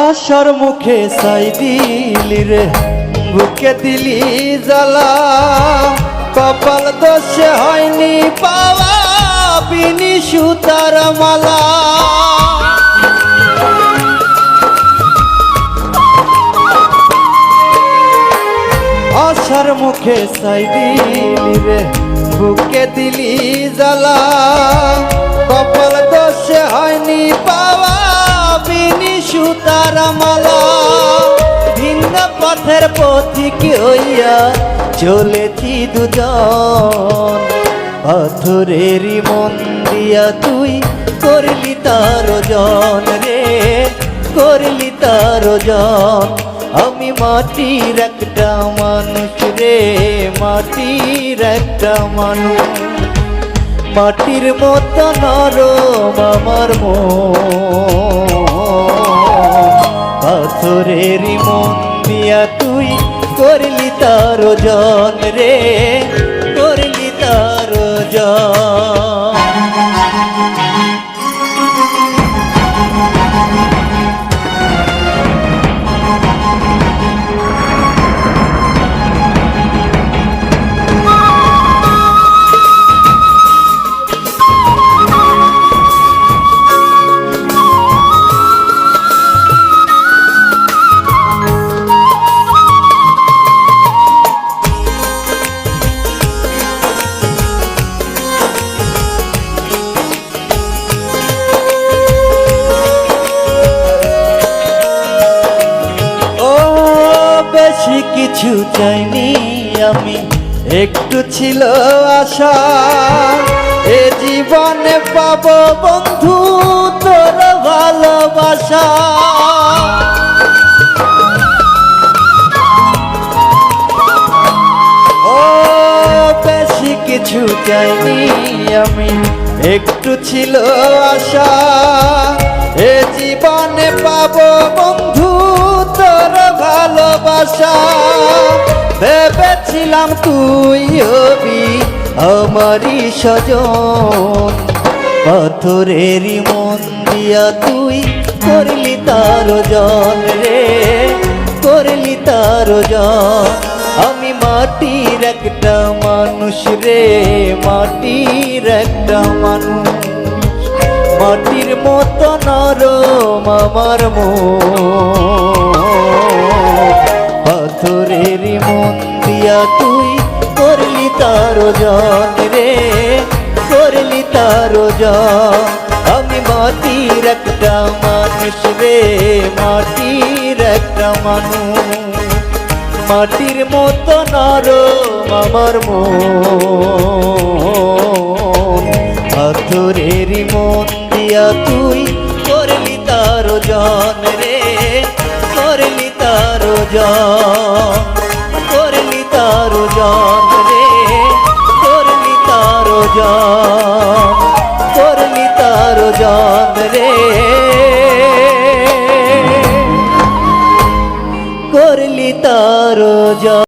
আশার মুখে ছাই দিলি রে, বুকে দিলি জ্বালা, কপাল দোষে হয়নি পাওয়া বিনি সুতার মালা। আশার মুখে ছাই দিলি রে, বুকে দিলি জ্বালা, কপাল দোষে হয়নি পাওয়া বিনি সুতার মালা। ভিন্ন পথের পথিক হইয়া চলেছি দুজন, পাথরেরই মন দিয়া তুই করলি তার জন রে, করলি তার জন। আমি মাটির একটা মানুষ রে, মাটির একটা মানুষ, মাটির মতো নরম আমার মন, পাথরেরই মন দিয়া তুই করলি তার জন রে, করলি তার জন। বেশি কিছু চাইনি আমি, একটু ছিল আশা, এ জীবনে পাবো বন্ধু তোর ভালোবাসা। ও বেশি কিছু চাইনি আমি, একটু ছিল আশা, এ জীবনে পাবো বন্ধু তোর ভালোবাসা। ভেবেছিলাম তুই হবি আমারই স্বজন, পাথরেরই মন দিয়া তুই করলি তার জন রে, করলি তার জন। আমি মাটির একটা মানুষ রে, মাটির একটা মানুষ, মাটির মতো নরম আমার মন, পাথরেরই মন দিয়া তুই করলি তার জন রে, করলি তার জন। আমি মাটির একটা মানুষ রে, মাটির একটা মানুষ, মাটির মতো নরম আমার মন, পাথরেরই মন দিয়া তুই করলি তার জন রে, করলি তার জন, করলি তার জন রে, করলি তার জন, করলি তার জন রে, করলি তার জন।